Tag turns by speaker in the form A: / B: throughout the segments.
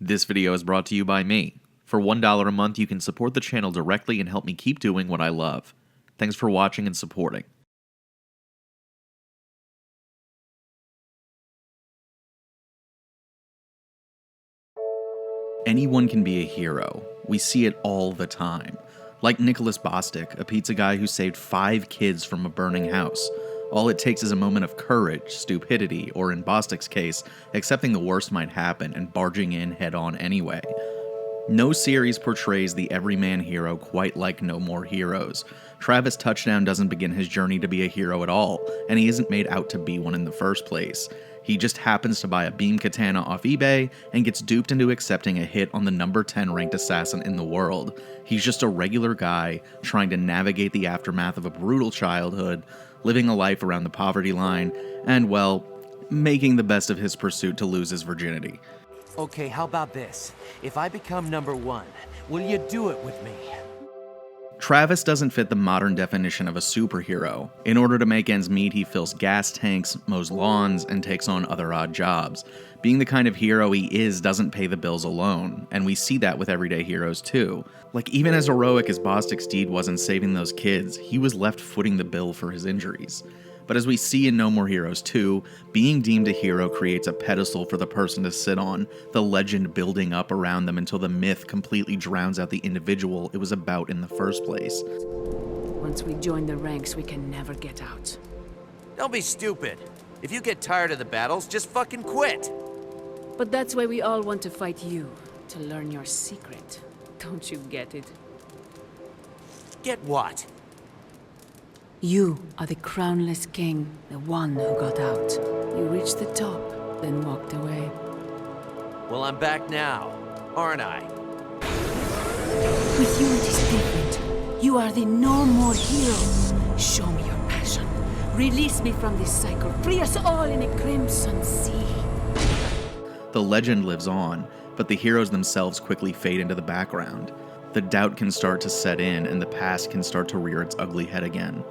A: This video is brought to you by me. For $1 a month, you can support the channel directly and help me keep doing what I love. Thanks for watching and supporting. Anyone can be a hero. We see it all the time. Like Nicholas Bostic, a pizza guy who saved 5 kids from a burning house. All it takes is a moment of courage, stupidity, or in Bostic's case, accepting the worst might happen and barging in head-on anyway. No series portrays the everyman hero quite like No More Heroes. Travis Touchdown doesn't begin his journey to be a hero at all, and he isn't made out to be one in the first place. He just happens to buy a beam katana off eBay and gets duped into accepting a hit on the number 10 ranked assassin in the world. He's just a regular guy trying to navigate the aftermath of a brutal childhood, living a life around the poverty line, and, well, making the best of his pursuit to lose his virginity.
B: Okay, how about this? If I become number 1, will you do it with me?
A: Travis doesn't fit the modern definition of a superhero. In order to make ends meet, he fills gas tanks, mows lawns, and takes on other odd jobs. Being the kind of hero he is doesn't pay the bills alone, and we see that with everyday heroes too. Like, even as heroic as Bostic's deed was in saving those kids, he was left footing the bill for his injuries. But as we see in No More Heroes 2, being deemed a hero creates a pedestal for the person to sit on, the legend building up around them until the myth completely drowns out the individual it was about in the first place.
C: Once we join the ranks, we can never get out.
B: Don't be stupid. If you get tired of the battles, just fucking quit.
C: But that's why we all want to fight you, to learn your secret. Don't you get it?
B: Get what?
C: You are the crownless king, the one who got out. You reached the top, then walked away.
B: Well, I'm back now, aren't I?
C: With you it is different. You are the no more hero. Show me your passion. Release me from this cycle. Free us all in a crimson sea.
A: The legend lives on, but the heroes themselves quickly fade into the background. The doubt can start to set in, and the past can start to rear its ugly head again.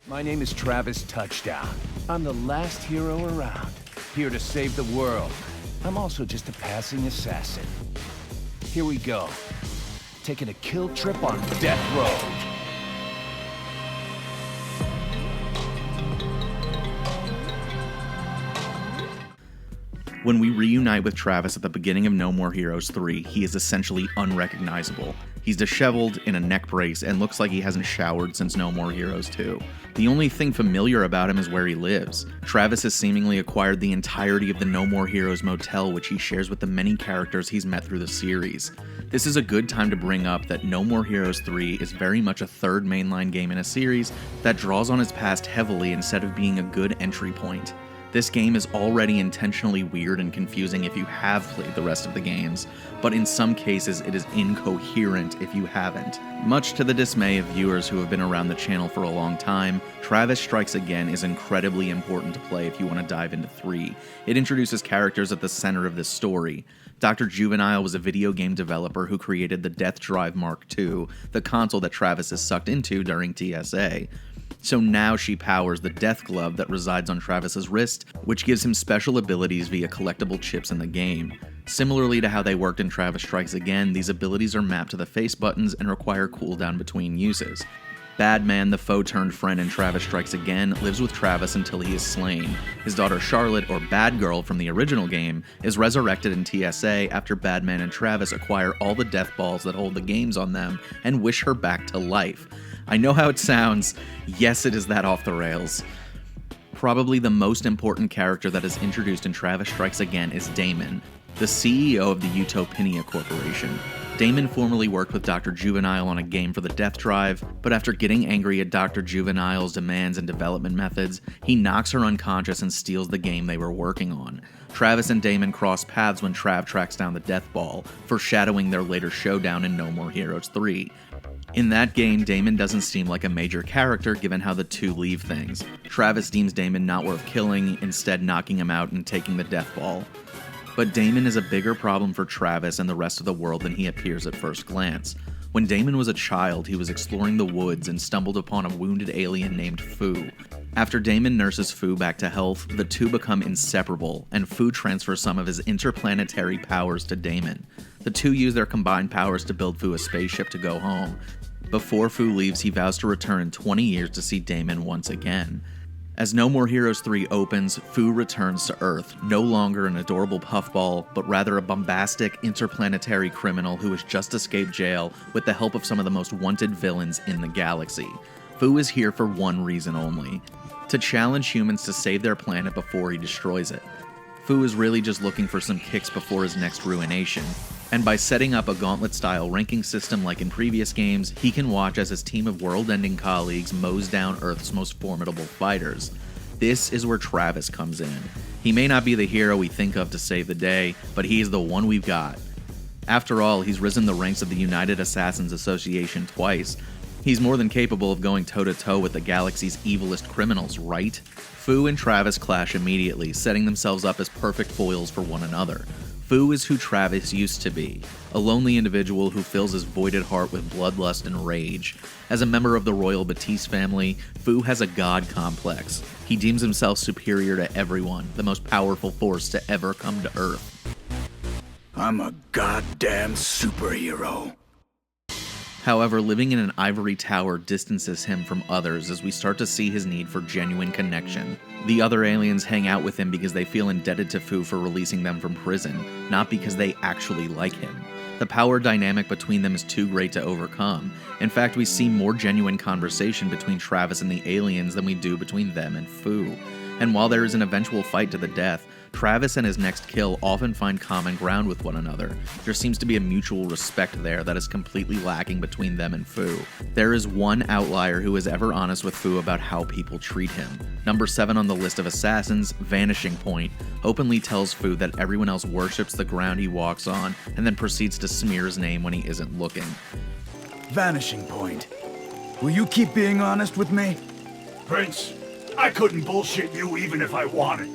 D: My name is Travis Touchdown. I'm the last hero around, here to save the world. I'm also just a passing assassin. Here we go. Taking a kill trip on death row.
A: When we reunite with Travis at the beginning of No More Heroes 3, he is essentially unrecognizable. He's disheveled, in a neck brace, and looks like he hasn't showered since No More Heroes 2. The only thing familiar about him is where he lives. Travis has seemingly acquired the entirety of the No More Heroes motel, which he shares with the many characters he's met through the series. This is a good time to bring up that No More Heroes 3 is very much a third mainline game in a series that draws on its past heavily instead of being a good entry point. This game is already intentionally weird and confusing if you have played the rest of the games, but in some cases it is incoherent if you haven't. Much to the dismay of viewers who have been around the channel for a long time, Travis Strikes Again is incredibly important to play if you want to dive into 3. It introduces characters at the center of this story. Dr. Juvenile was a video game developer who created the Death Drive Mark II, the console that Travis is sucked into during TSA. So now she powers the death glove that resides on Travis's wrist, which gives him special abilities via collectible chips in the game. Similarly to how they worked in Travis Strikes Again, these abilities are mapped to the face buttons and require cooldown between uses. Badman, the foe-turned-friend in Travis Strikes Again, lives with Travis until he is slain. His daughter Charlotte, or Bad Girl from the original game, is resurrected in TSA after Badman and Travis acquire all the death balls that hold the games on them and wish her back to life. I know how it sounds. Yes, it is that off the rails. Probably the most important character that is introduced in Travis Strikes Again is Damon, the CEO of the Utopinia Corporation. Damon formerly worked with Dr. Juvenile on a game for the Death Drive, but after getting angry at Dr. Juvenile's demands and development methods, he knocks her unconscious and steals the game they were working on. Travis and Damon cross paths when Trav tracks down the Death Ball, foreshadowing their later showdown in No More Heroes 3. In that game, Damon doesn't seem like a major character given how the two leave things. Travis deems Damon not worth killing, instead knocking him out and taking the Death Ball. But Damon is a bigger problem for Travis and the rest of the world than he appears at first glance. When Damon was a child, he was exploring the woods and stumbled upon a wounded alien named Fu. After Damon nurses Fu back to health, the two become inseparable, and Fu transfers some of his interplanetary powers to Damon. The two use their combined powers to build Fu a spaceship to go home. Before Fu leaves, he vows to return in 20 years to see Damon once again. As No More Heroes 3 opens, Fu returns to Earth, no longer an adorable puffball, but rather a bombastic, interplanetary criminal who has just escaped jail with the help of some of the most wanted villains in the galaxy. Fu is here for one reason only: to challenge humans to save their planet before he destroys it. Fu is really just looking for some kicks before his next ruination, and by setting up a gauntlet-style ranking system like in previous games, he can watch as his team of world-ending colleagues mows down Earth's most formidable fighters. This is where Travis comes in. He may not be the hero we think of to save the day, but he is the one we've got. After all, he's risen the ranks of the United Assassins Association twice. He's more than capable of going toe-to-toe with the galaxy's evilest criminals, right? Fu and Travis clash immediately, setting themselves up as perfect foils for one another. Fu is who Travis used to be, a lonely individual who fills his voided heart with bloodlust and rage. As a member of the royal Batiste family, Fu has a god complex. He deems himself superior to everyone, the most powerful force to ever come to Earth.
E: I'm a goddamn superhero.
A: However, living in an ivory tower distances him from others as we start to see his need for genuine connection. The other aliens hang out with him because they feel indebted to Fu for releasing them from prison, not because they actually like him. The power dynamic between them is too great to overcome. In fact, we see more genuine conversation between Travis and the aliens than we do between them and Fu. And while there is an eventual fight to the death, Travis and his next kill often find common ground with one another. There seems to be a mutual respect there that is completely lacking between them and Fu. There is one outlier who is ever honest with Fu about how people treat him. Number 7 on the list of assassins, Vanishing Point, openly tells Fu that everyone else worships the ground he walks on and then proceeds to smear his name when he isn't looking.
E: Vanishing Point. Will you keep being honest with me?
F: Prince, I couldn't bullshit you even if I wanted.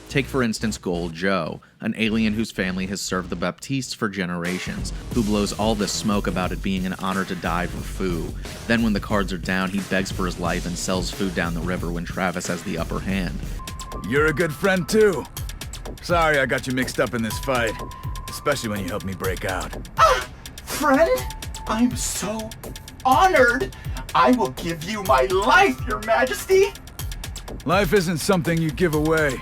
A: Take for instance Gold Joe, an alien whose family has served the Baptistes for generations, who blows all this smoke about it being an honor to die for Fu. Then when the cards are down, he begs for his life and sells Fu down the river when Travis has the upper hand.
E: You're a good friend too. Sorry I got you mixed up in this fight, especially when you helped me break out.
G: Friend, I'm so honored. I will give you my life, Your Majesty.
E: Life isn't something you give away.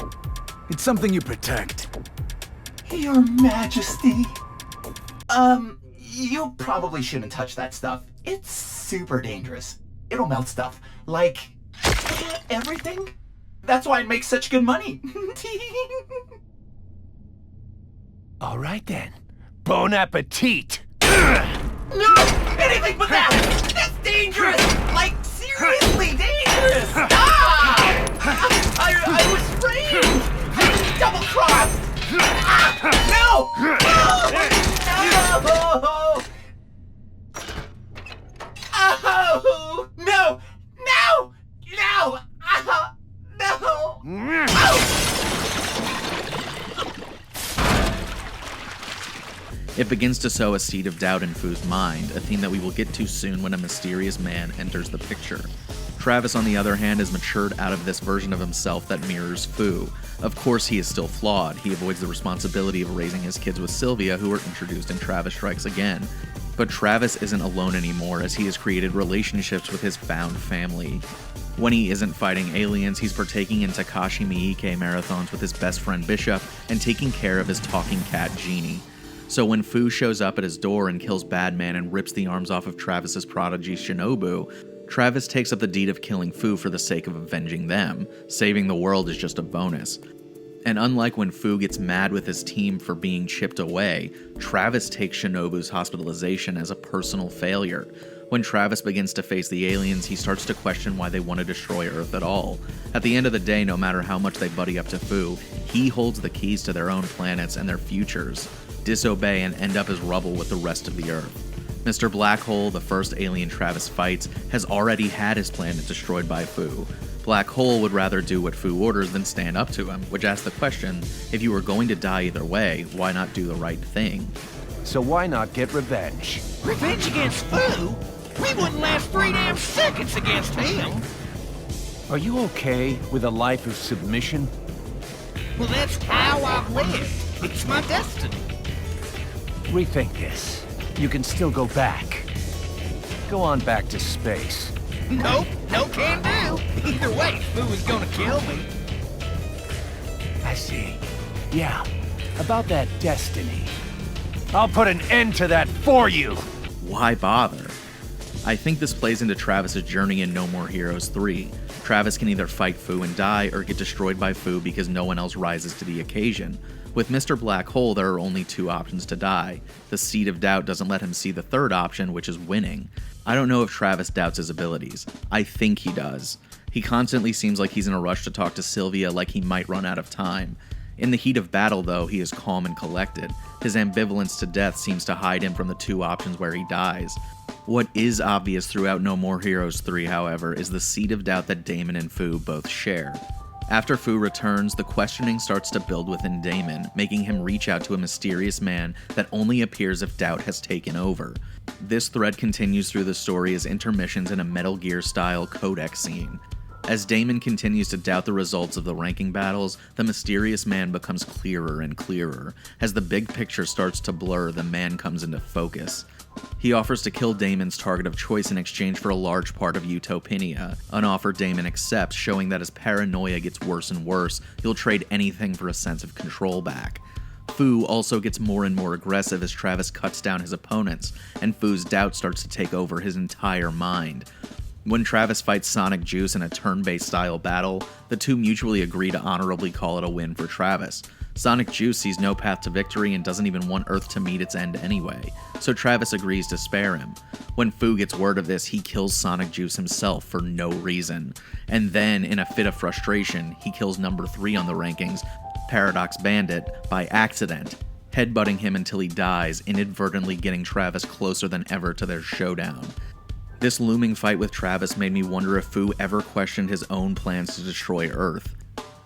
E: It's something you protect.
G: Your Majesty. You probably shouldn't touch that stuff. It's super dangerous. It'll melt stuff. Like, everything. That's why it makes such good money.
D: All right then. Bon appetit!
G: No! Anything but that! That's dangerous! Like, seriously dangerous! Ah! I was framed! Double-crossed! Ah! No! No! Oh! No! No! No! Oh! No! Oh!
A: It begins to sow a seed of doubt in Fu's mind, a theme that we will get to soon when a mysterious man enters the picture. Travis, on the other hand, has matured out of this version of himself that mirrors Fu. Of course, he is still flawed. He avoids the responsibility of raising his kids with Sylvia, who were introduced in Travis Strikes Again. But Travis isn't alone anymore, as he has created relationships with his found family. When he isn't fighting aliens, he's partaking in Takashi Miike marathons with his best friend Bishop and taking care of his talking cat Genie. So when Fu shows up at his door and kills Badman and rips the arms off of Travis's prodigy Shinobu, Travis takes up the deed of killing Fu for the sake of avenging them. Saving the world is just a bonus. And unlike when Fu gets mad with his team for being chipped away, Travis takes Shinobu's hospitalization as a personal failure. When Travis begins to face the aliens, he starts to question why they want to destroy Earth at all. At the end of the day, no matter how much they buddy up to Fu, he holds the keys to their own planets and their futures. Disobey and end up as rubble with the rest of the Earth. Mr. Black Hole, the first alien Travis fights, has already had his planet destroyed by Fu. Black Hole would rather do what Fu orders than stand up to him, which asks the question, if you were going to die either way, why not do the right thing?
D: so why not get revenge?
H: Revenge against Fu? We wouldn't last 3 damn seconds against him!
D: Are you okay with a life of submission?
H: Well, that's how I've lived. It's my destiny.
D: Rethink this. You can still go back. Go on back to space.
H: Nope, no can do. Either way, Fu is gonna kill me.
D: I see. Yeah, about that destiny. I'll put an end to that for you!
A: Why bother? I think this plays into Travis's journey in No More Heroes 3. Travis can either fight Fu and die, or get destroyed by Fu because no one else rises to the occasion. With Mr. Black Hole, there are only 2 options to die. The Seed of Doubt doesn't let him see the third option, which is winning. I don't know if Travis doubts his abilities. I think he does. He constantly seems like he's in a rush to talk to Sylvia, like he might run out of time. In the heat of battle, though, he is calm and collected. His ambivalence to death seems to hide him from the 2 options where he dies. What is obvious throughout No More Heroes 3, however, is the Seed of Doubt that Damon and Fu both share. After Fu returns, the questioning starts to build within Damon, making him reach out to a mysterious man that only appears if doubt has taken over. This thread continues through the story as intermissions in a Metal Gear-style codex scene. As Damon continues to doubt the results of the ranking battles, the mysterious man becomes clearer and clearer. As the big picture starts to blur, the man comes into focus. He offers to kill Damon's target of choice in exchange for a large part of Utopinia, an offer Damon accepts, showing that as paranoia gets worse and worse, he'll trade anything for a sense of control back. Fu also gets more and more aggressive as Travis cuts down his opponents, and Fu's doubt starts to take over his entire mind. When Travis fights Sonic Juice in a turn-based style battle, the two mutually agree to honorably call it a win for Travis. Sonic Juice sees no path to victory and doesn't even want Earth to meet its end anyway, so Travis agrees to spare him. When Fu gets word of this, he kills Sonic Juice himself for no reason. And then, in a fit of frustration, he kills number 3 on the rankings, Paradox Bandit, by accident, headbutting him until he dies, inadvertently getting Travis closer than ever to their showdown. This looming fight with Travis made me wonder if Fu ever questioned his own plans to destroy Earth.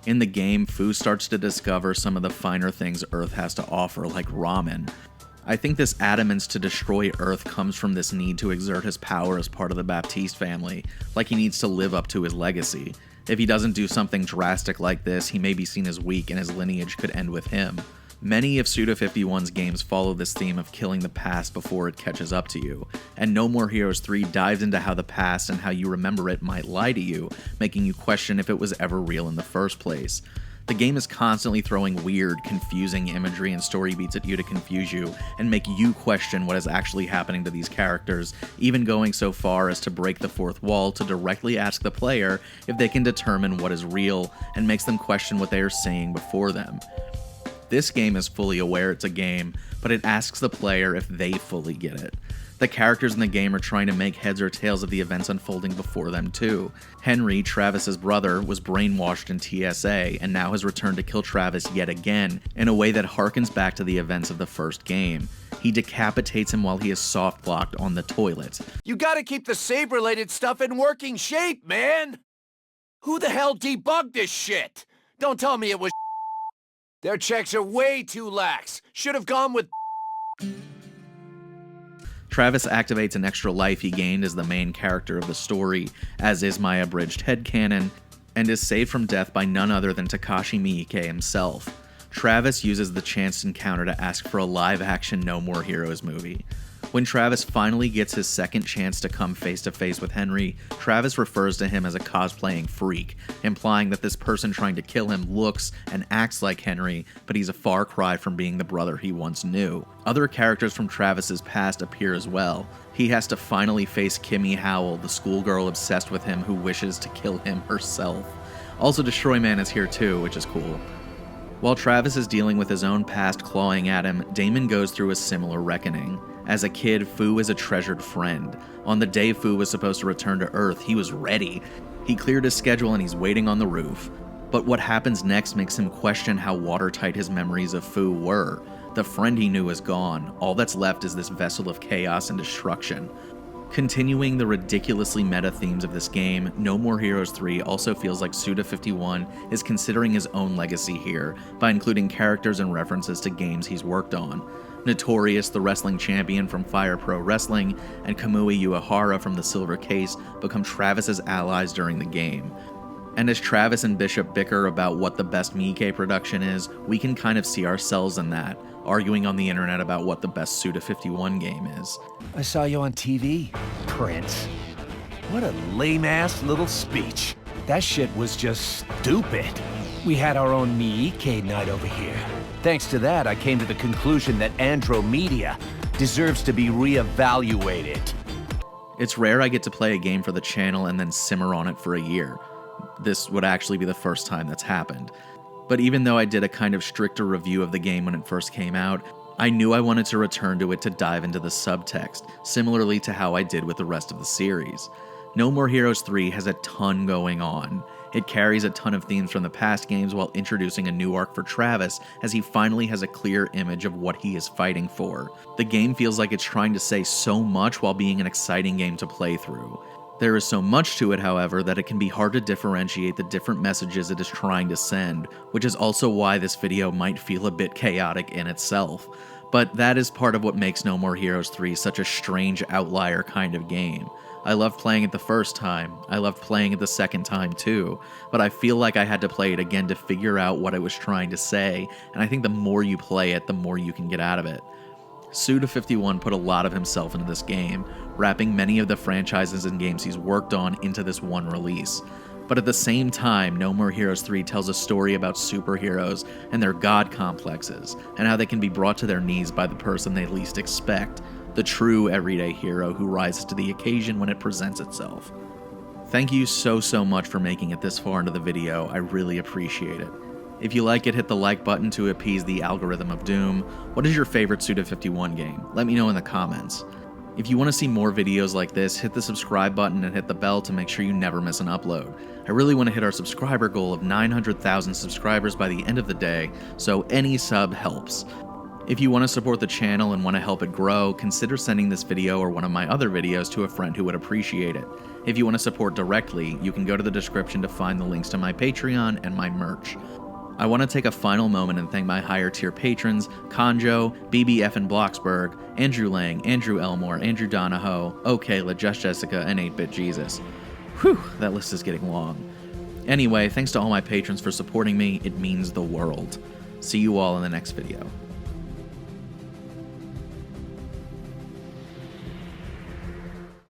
A: In the game, Fu starts to discover some of the finer things Earth has to offer, like ramen. I think this adamance to destroy Earth comes from this need to exert his power as part of the Baptiste family, like he needs to live up to his legacy. If he doesn't do something drastic like this, he may be seen as weak and his lineage could end with him. Many of Suda51's games follow this theme of killing the past before it catches up to you, and No More Heroes 3 dives into how the past and how you remember it might lie to you, making you question if it was ever real in the first place. The game is constantly throwing weird, confusing imagery and story beats at you to confuse you and make you question what is actually happening to these characters, even going so far as to break the fourth wall to directly ask the player if they can determine what is real, and makes them question what they are seeing before them. This game is fully aware it's a game, but it asks the player if they fully get it. The characters in the game are trying to make heads or tails of the events unfolding before them too. Henry, Travis's brother, was brainwashed in TSA and now has returned to kill Travis yet again in a way that harkens back to the events of the first game. He decapitates him while he is soft-locked on the toilet.
D: You gotta keep the save-related stuff in working shape, man! Who the hell debugged this shit? Don't tell me it was Their checks are way too lax. Should have gone with
A: Travis activates an extra life he gained as the main character of the story, as is my abridged headcanon, and is saved from death by none other than Takashi Miike himself. Travis uses the chance encounter to ask for a live-action No More Heroes movie. When Travis finally gets his second chance to come face-to-face with Henry, Travis refers to him as a cosplaying freak, implying that this person trying to kill him looks and acts like Henry, but he's a far cry from being the brother he once knew. Other characters from Travis's past appear as well. He has to finally face Kimmy Howell, the schoolgirl obsessed with him who wishes to kill him herself. Also, Destroy Man is here too, which is cool. While Travis is dealing with his own past clawing at him, Damon goes through a similar reckoning. As a kid, Fu is a treasured friend. On the day Fu was supposed to return to Earth, he was ready. He cleared his schedule and he's waiting on the roof. But what happens next makes him question how watertight his memories of Fu were. The friend he knew is gone. All that's left is this vessel of chaos and destruction. Continuing the ridiculously meta themes of this game, No More Heroes 3 also feels like Suda51 is considering his own legacy here by including characters and references to games he's worked on. Notorious, the wrestling champion from Fire Pro Wrestling, and Kamui Uehara from the Silver Case become Travis's allies during the game. And as Travis and Bishop bicker about what the best Miike production is, we can kind of see ourselves in that, arguing on the internet about what the best Suda51 game is.
D: I saw you on TV, Prince. What a lame-ass little speech. That shit was just stupid. We had our own Miike night over here. Thanks to that, I came to the conclusion that Andromeda deserves to be reevaluated.
A: It's rare I get to play a game for the channel and then simmer on it for a year. This would actually be the first time that's happened. But even though I did a kind of stricter review of the game when it first came out, I knew I wanted to return to it to dive into the subtext, similarly to how I did with the rest of the series. No More Heroes 3 has a ton going on. It carries a ton of themes from the past games while introducing a new arc for Travis, as he finally has a clear image of what he is fighting for. The game feels like it's trying to say so much while being an exciting game to play through. There is so much to it, however, that it can be hard to differentiate the different messages it is trying to send, which is also why this video might feel a bit chaotic in itself. But that is part of what makes No More Heroes 3 such a strange outlier kind of game. I loved playing it the first time, I loved playing it the second time too, but I feel like I had to play it again to figure out what it was trying to say, and I think the more you play it, the more you can get out of it. Suda51 put a lot of himself into this game, wrapping many of the franchises and games he's worked on into this one release. But at the same time, No More Heroes 3 tells a story about superheroes and their god complexes, and how they can be brought to their knees by the person they least expect, the true everyday hero who rises to the occasion when it presents itself. Thank you so much for making it this far into the video, I really appreciate it. If you like it, hit the like button to appease the algorithm of doom. What is your favorite Suda51 game? Let me know in the comments. If you want to see more videos like this, hit the subscribe button and hit the bell to make sure you never miss an upload. I really want to hit our subscriber goal of 900,000 subscribers by the end of the day, so any sub helps. If you want to support the channel and want to help it grow, consider sending this video or one of my other videos to a friend who would appreciate it. If you want to support directly, you can go to the description to find the links to my Patreon and my merch. I want to take a final moment and thank my higher tier patrons, Conjo, BBF and Bloxburg, Andrew Lang, Andrew Elmore, Andrew Donahoe, Okayla, Just Jessica, and 8-Bit Jesus. Whew, that list is getting long. Anyway, thanks to all my patrons for supporting me, it means the world. See you all in the next video.